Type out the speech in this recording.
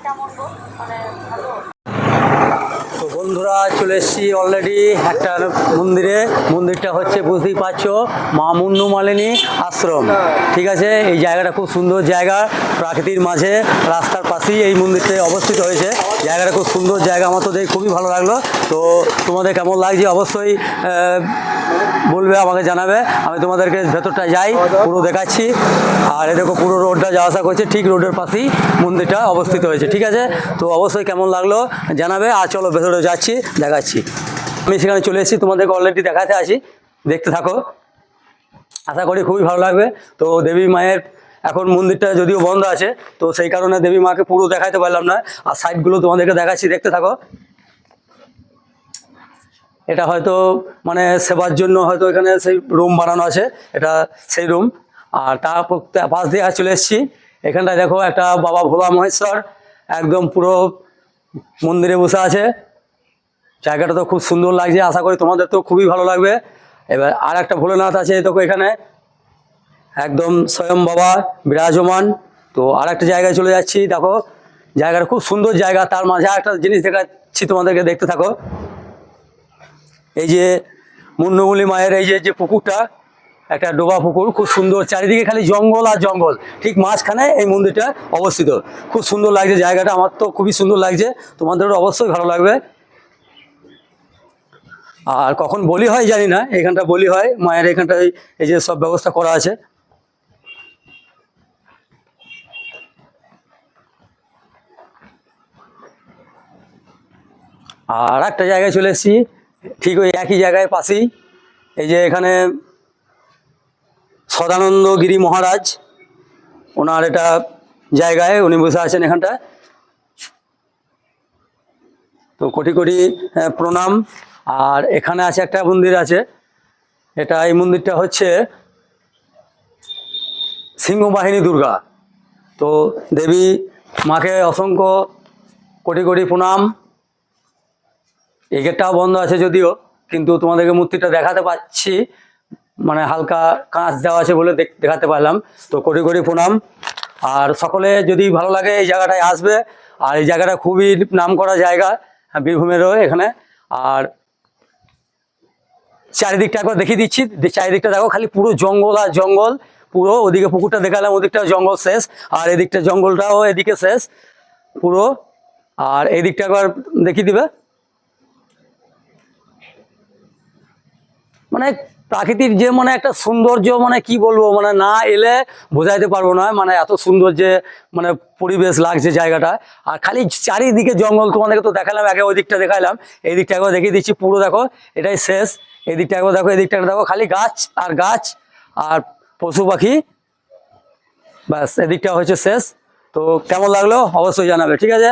তো বন্ধুরা চলে এসেছি অলরেডি একটা মন্দিরে। মন্দিরটা হচ্ছে বুঝতেই পারছো মা মুন্নু মালিনী আশ্রম। ঠিক আছে, এই জায়গাটা খুব সুন্দর জায়গা, প্রাকৃতির মাঝে রাস্তার পাশেই এই মন্দিরটা অবস্থিত হয়েছে। জায়গাটা খুব সুন্দর জায়গা, আমার তো দেখে খুবই ভালো লাগলো। তো তোমাদের কেমন লাগছে অবশ্যই বলবে, আমাকে জানাবে। আমি তোমাদেরকে ভেতরটা যাই, পুরো দেখাচ্ছি। আর এদিকে পুরো রোডটা যাওয়া আসা করছে, ঠিক রোডের পাশেই মন্দিরটা অবস্থিত হয়েছে। ঠিক আছে, তো অবশ্যই কেমন লাগলো জানাবে। আর চলো ভেতরে যাচ্ছি, দেখাচ্ছি। আমি সেখানে চলে এসেছি, তোমাদেরকে অলরেডি দেখাতে আসি, দেখতে থাকো। আশা করি খুবই ভালো লাগবে। তো দেবী মায়ের এখন মন্দিরটা যদিও বন্ধ আছে, তো সেই কারণে দেবী মাকে পুরো দেখাতে পারলাম না। আর সাইডগুলো তোমাদেরকে দেখাচ্ছি, দেখতে থাকো। এটা হয়তো মানে সেবার জন্য হয়তো এখানে সেই রুম বানানো আছে, এটা সেই রুম। আর তার পাশ দিয়ে চলে এসেছি, এখানটায় দেখো একটা বাবা ভোলা মহেশ্বর একদম পুরো মন্দিরে বসে আছে। জায়গাটা তো খুব সুন্দর লাগছে, আশা করি তোমাদের তো খুবই ভালো লাগবে। এবার আর একটা ভোলেনাথ আছে দেখো এখানে, একদম স্বয়ং বাবা বিরাজমান। তো আর একটা জায়গায় চলে যাচ্ছি, দেখো জায়গাটা খুব সুন্দর জায়গা। তার মাঝে একটা জিনিস দেখাচ্ছি তোমাদেরকে, দেখতে থাকো। এই যে মুন্নমুলি মায়ের এই যে পুকুরটা, একটা ডোবা পুকুর, খুব সুন্দর, চারিদিকে খালি জঙ্গল আর জঙ্গল। ঠিক মাঝখানে এই মন্দিরটা অবস্থিত। খুব সুন্দর লাগছে জায়গাটা, আমার তো খুবই সুন্দর লাগছে, তোমাদেরও অবশ্যই ভালো লাগবে। আর কখন বলি হয় জানি না, এখানটা বলি হয় মায়ের, এখানটায় এই যে সব ব্যবস্থা করা আছে। আর একটা জায়গায় চলে এসেছি, ঠিক ওই একই জায়গায় পাশেই, এই যে এখানে সদানন্দ গিরি মহারাজ, ওনার এটা জায়গায় উনি বসে আছেন এখানটায়। তো কোটি কোটি প্রণাম। আর এখানে আছে একটা মন্দির আছে, এটা এই মন্দিরটা হচ্ছে সিংহবাহিনী দুর্গা। তো দেবী মাকে অসংখ্য কোটি কোটি প্রণাম। এই গেটটাও বন্ধ আছে যদিও, কিন্তু তোমাদেরকে মূর্তিটা দেখাতে পাচ্ছি, মানে হালকা কাঁচ দেওয়া আছে বলে দেখাতে পারলাম। তো কোটি কোটি প্রণাম। আর সকলে যদি ভালো লাগে এই জায়গাটায় আসবে। আর এই জায়গাটা খুবই নামকরা জায়গা বীরভূমেরও এখানে। আর চারিদিকটা একবার দেখিয়ে দিচ্ছি, চারিদিকটা দেখো খালি পুরো জঙ্গল আর জঙ্গল। পুরো ওদিকে পুকুরটা দেখালাম, ওদিকটা জঙ্গল শেষ, আর এদিকটা জঙ্গলটাও এদিকে শেষ পুরো। আর এই দিকটা একবার দেখিয়ে দিবে, মানে প্রাকৃতিক যে মানে একটা সৌন্দর্য, মানে কি বলবো, মানে না এলে বোঝাইতে পারবো না, মানে এত সুন্দর যে মানে পরিবেশ লাগছে জায়গাটা। আর খালি চারিদিকে জঙ্গল, তোমাদেরকে তো দেখালাম, আগে ওই দিকটা দেখালাম, এই দিকটা একবার দেখিয়ে দিচ্ছি পুরো। দেখো এটাই শেষ, এই দিকটা একবার দেখো, এই দিকটা দেখো খালি গাছ আর গাছ আর পশু পাখি, ব্যাস এদিকটা হচ্ছে শেষ। তো কেমন লাগলো অবশ্যই জানাবে, ঠিক আছে।